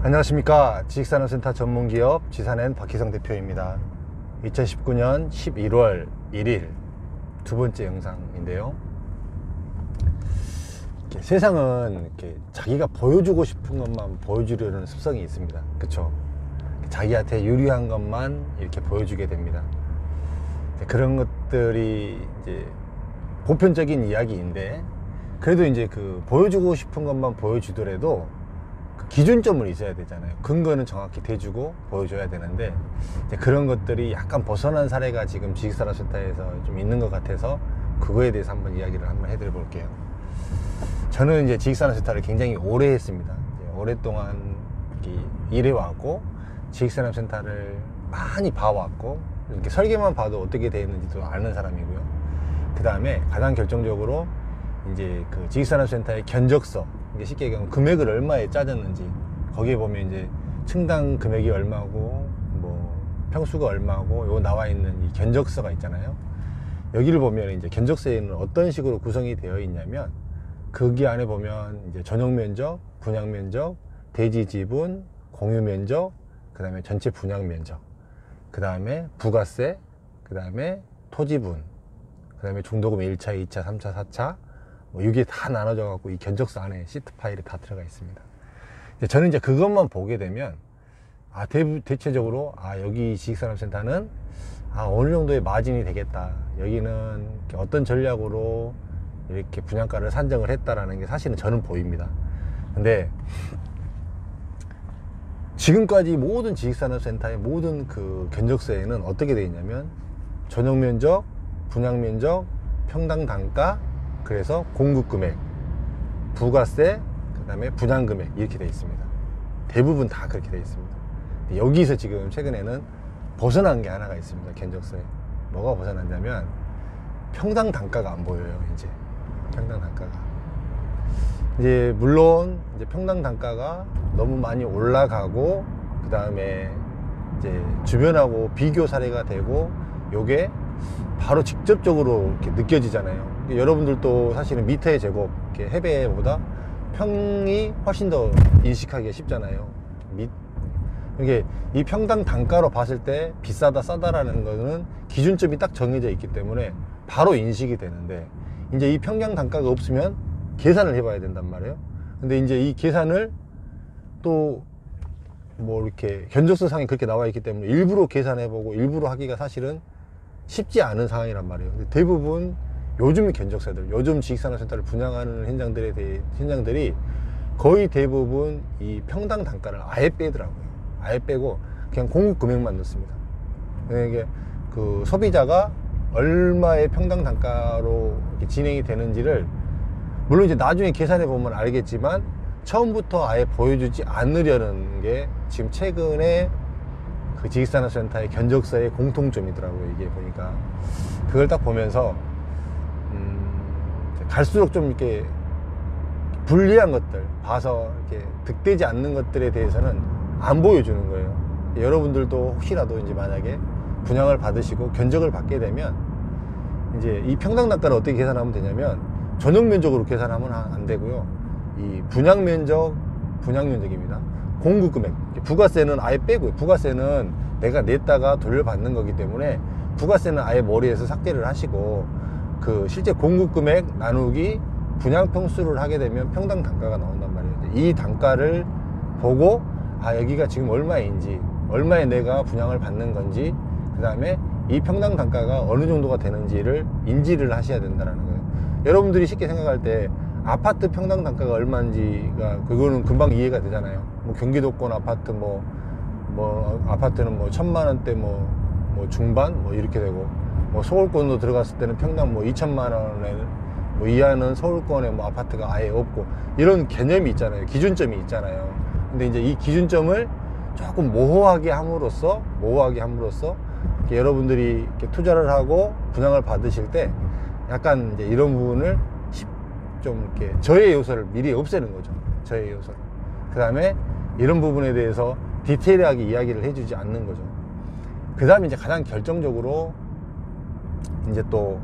안녕하십니까. 지식산업센터 전문기업 지산엔 박희성 대표입니다. 2019년 11월 1일 두 번째 영상인데요. 세상은 이렇게 자기가 보여주고 싶은 것만 보여주려는 습성이 있습니다. 그쵸? 자기한테 유리한 것만 이렇게 보여주게 됩니다. 그런 것들이 이제 보편적인 이야기인데, 그래도 이제 그 보여주고 싶은 것만 보여주더라도 그 기준점은 있어야 되잖아요. 근거는 정확히 대주고 보여줘야 되는데, 이제 그런 것들이 약간 벗어난 사례가 지금 지식산업센터에서 좀 있는 것 같아서 그거에 대해서 한번 이야기를 한번 해드려 볼게요. 저는 이제 지식산업센터를 굉장히 오래 했습니다. 오랫동안 일해왔고, 지식산업센터를 많이 봐왔고, 이렇게 설계만 봐도 어떻게 되어 있는지도 아는 사람이고요. 그 다음에 가장 결정적으로 이제 그 지식산업센터의 견적서, 쉽게 얘기하면 금액을 얼마에 짜졌는지, 거기에 보면 이제 층당 금액이 얼마고 뭐 평수가 얼마고 요거 나와 있는 이 견적서가 있잖아요. 여기를 보면 이제 견적서에는 어떤 식으로 구성이 되어 있냐면, 거기 안에 보면 이제 전용 면적, 분양 면적, 대지 지분, 공유 면적, 그 다음에 전체 분양 면적, 그 다음에 부가세, 그 다음에 토지분, 그 다음에 중도금 1차, 2차, 3차, 4차, 뭐 이게 다 나눠져 갖고 이 견적서 안에 시트 파일이 다 들어가 있습니다. 저는 이제 그것만 보게 되면 대체적으로 여기 지식산업센터는 어느 정도의 마진이 되겠다, 여기는 어떤 전략으로 이렇게 분양가를 산정을 했다라는 게 사실은 저는 보입니다. 근데 지금까지 모든 지식산업센터의 모든 그 견적서에는 어떻게 되어 있냐면, 전용 면적, 분양 면적, 평당 단가, 그래서 공급 금액, 부가세, 그 다음에 분양 금액, 이렇게 되어 있습니다. 대부분 다 그렇게 되어 있습니다. 여기서 지금 최근에는 벗어난 게 하나가 있습니다. 견적서에. 뭐가 벗어났냐면, 평당 단가가 안 보여요. 이제 평당 단가가 이제 물론 이제 평당 단가가 너무 많이 올라가고, 그 다음에 이제 주변하고 비교 사례가 되고, 요게 바로 직접적으로 이렇게 느껴지잖아요. 여러분들도 사실은 미터의 제곱, 이렇게 해배보다 평이 훨씬 더 인식하기가 쉽잖아요. 이게 이 평당 단가로 봤을 때 비싸다 싸다라는 거는 기준점이 딱 정해져 있기 때문에 바로 인식이 되는데, 이제 이 평당 단가가 없으면 계산을 해봐야 된단 말이에요. 근데 이제 이 계산을 또 뭐 이렇게 견적서 상에 그렇게 나와 있기 때문에 일부러 계산해보고 일부러 하기가 사실은 쉽지 않은 상황이란 말이에요. 대부분 요즘 견적서들, 요즘 지식산업센터를 분양하는 현장들이 거의 대부분 이 평당 단가를 아예 빼더라고요. 아예 빼고 그냥 공급 금액만 넣습니다. 이게 그 소비자가 얼마의 평당 단가로 진행이 되는지를 물론 이제 나중에 계산해 보면 알겠지만, 처음부터 아예 보여주지 않으려는 게 지금 최근에 그 지식산업센터의 견적서의 공통점이더라고요. 이게 보니까 그걸 딱 보면서 갈수록 좀 이렇게 불리한 것들 봐서 이렇게 득되지 않는 것들에 대해서는 안 보여주는 거예요. 여러분들도 혹시라도 이제 만약에 분양을 받으시고 견적을 받게 되면, 이제 이 평당 단가를 어떻게 계산하면 되냐면, 전용 면적으로 계산하면 안 되고요. 이 분양 면적, 분양 면적입니다. 공급 금액, 부가세는 아예 빼고요. 부가세는 내가 냈다가 돌려받는 거기 때문에 부가세는 아예 머리에서 삭제를 하시고, 그 실제 공급 금액 나누기 분양 평수를 하게 되면 평당 단가가 나온단 말이에요. 이 단가를 보고 여기가 지금 얼마인지, 얼마에 내가 분양을 받는 건지, 그 다음에 이 평당 단가가 어느 정도가 되는지를 인지를 하셔야 된다는 거예요. 여러분들이 쉽게 생각할 때 아파트 평당 단가가 얼마인지가 그거는 금방 이해가 되잖아요. 뭐 경기도권 아파트 뭐 아파트는 뭐 1,000만 원대 뭐 중반 뭐 이렇게 되고, 뭐 서울권으로 들어갔을 때는 평당 뭐 2천만 원에 뭐 이하는 서울권에 뭐 아파트가 아예 없고, 이런 개념이 있잖아요. 기준점이 있잖아요. 근데 이제 이 기준점을 조금 모호하게 함으로써 이렇게 여러분들이 이렇게 투자를 하고 분양을 받으실 때 약간 이제 이런 부분을 좀 이렇게 저해 요소를 미리 없애는 거죠. 저해 요소를. 그 다음에 이런 부분에 대해서 디테일하게 이야기를 해주지 않는 거죠. 그 다음에 이제 가장 결정적으로 이제 또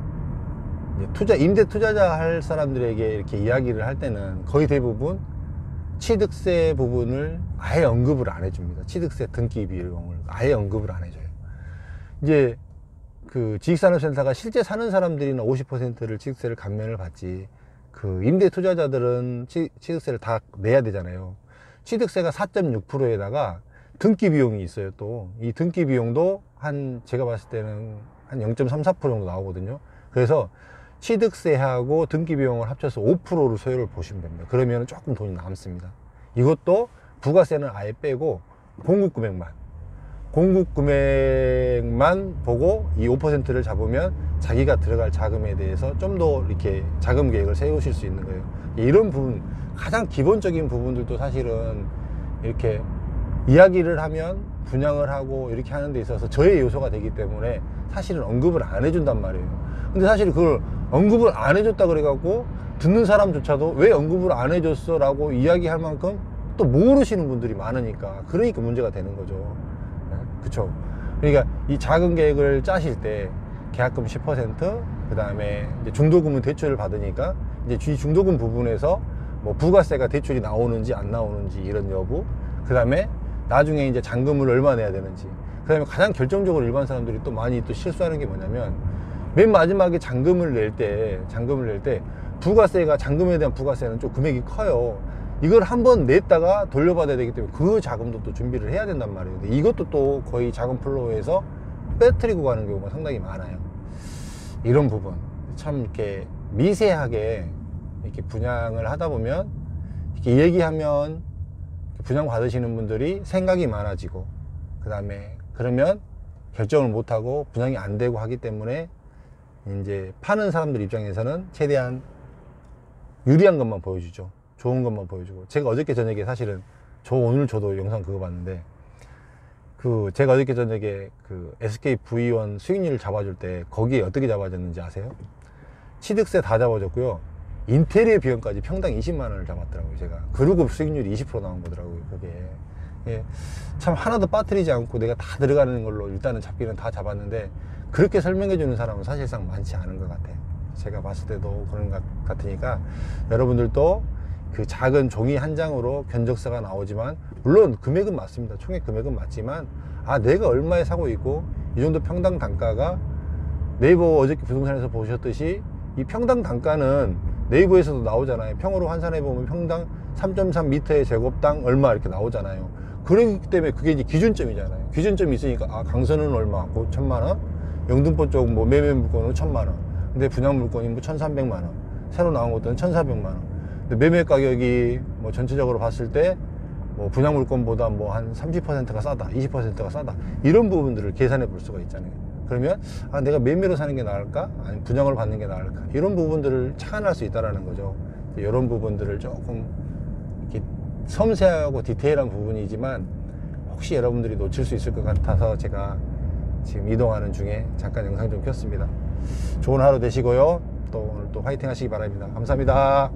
임대 투자자 할 사람들에게 이렇게 이야기를 할 때는 거의 대부분 취득세 부분을 아예 언급을 안 해줍니다. 취득세 등기 비용을 아예 언급을 안 해줘요. 이제 그 지식산업센터가 실제 사는 사람들이나 50%를 취득세를 감면을 받지, 그 임대 투자자들은 취득세를 다 내야 되잖아요. 취득세가 4.6%에다가 등기 비용이 있어요. 또 이 등기 비용도 한, 제가 봤을 때는 한 0.34% 정도 나오거든요. 그래서 취득세하고 등기 비용을 합쳐서 5%를 소요를 보시면 됩니다. 그러면 조금 돈이 남습니다. 이것도 부가세는 아예 빼고 공급 금액만 보고 이 5%를 잡으면 자기가 들어갈 자금에 대해서 좀 더 이렇게 자금 계획을 세우실 수 있는 거예요. 이런 부분, 가장 기본적인 부분들도 사실은 이렇게 이야기를 하면 분양을 하고 이렇게 하는 데 있어서 저의 요소가 되기 때문에 사실은 언급을 안 해준단 말이에요. 근데 사실 그걸 언급을 안 해줬다 그래갖고 듣는 사람조차도 왜 언급을 안 해줬어 라고 이야기할 만큼 또 모르시는 분들이 많으니까, 그러니까 문제가 되는 거죠. 그쵸? 그러니까 이 자금 계획을 짜실 때 계약금 10%, 그 다음에 이제 중도금은 대출을 받으니까 이제 중도금 부분에서 뭐 부가세가 대출이 나오는지 안 나오는지 이런 여부, 그 다음에 나중에 이제 잔금을 얼마 내야 되는지, 그 다음에 가장 결정적으로 일반 사람들이 또 많이 또 실수하는 게 뭐냐면, 맨 마지막에 잔금을 낼 때 부가세가, 잔금에 대한 부가세는 좀 금액이 커요. 이걸 한번 냈다가 돌려받아야 되기 때문에 그 자금도 또 준비를 해야 된단 말이에요. 근데 이것도 또 거의 자금 플로우에서 빼뜨리고 가는 경우가 상당히 많아요. 이런 부분 참 이렇게 미세하게 이렇게 분양을 하다 보면, 이렇게 얘기하면 분양 받으시는 분들이 생각이 많아지고, 그 다음에 그러면 결정을 못하고 분양이 안 되고 하기 때문에 이제 파는 사람들 입장에서는 최대한 유리한 것만 보여주죠. 좋은 것만 보여주고. 제가 어저께 저녁에 사실은 오늘 저도 영상 그거 봤는데, 그 제가 어저께 저녁에 그 SK V1 수익률을 잡아줄 때 거기에 어떻게 잡아줬는지 아세요? 취득세 다 잡아줬고요, 인테리어 비용까지 평당 20만 원을 잡았더라고요. 제가 그리고 수익률이 20% 나온 거더라고요. 그게 참 하나도 빠뜨리지 않고 내가 다 들어가는 걸로 일단은 잡기는 다 잡았는데, 그렇게 설명해 주는 사람은 사실상 많지 않은 것 같아요. 제가 봤을 때도 그런 것 같으니까 여러분들도 그 작은 종이 한 장으로 견적서가 나오지만, 물론 금액은 맞습니다. 총액 금액은 맞지만, 내가 얼마에 사고 있고 이 정도 평당 단가가, 네이버 어저께 부동산에서 보셨듯이 이 평당 단가는 네이버에서도 나오잖아요. 평으로 환산해 보면 평당 3.3m의 제곱당 얼마 이렇게 나오잖아요. 그렇기 때문에 그게 이제 기준점이잖아요. 기준점이 있으니까 강서는 얼마, 1,000만 원, 영등포 쪽 뭐 매매 물건은 1,000만 원, 근데 분양 물건이 뭐 1,300만 원, 새로 나온 것들은 1,400만 원. 근데 매매 가격이 뭐 전체적으로 봤을 때 뭐 분양 물건보다 뭐 한 30%가 싸다, 20%가 싸다, 이런 부분들을 계산해 볼 수가 있잖아요. 그러면 내가 매매로 사는 게 나을까, 아니면 분양을 받는 게 나을까, 이런 부분들을 착안할 수 있다라는 거죠. 이런 부분들을 조금 이렇게 섬세하고 디테일한 부분이지만 혹시 여러분들이 놓칠 수 있을 것 같아서 제가 지금 이동하는 중에 잠깐 영상 좀 켰습니다. 좋은 하루 되시고요. 또 오늘 또 화이팅 하시기 바랍니다. 감사합니다.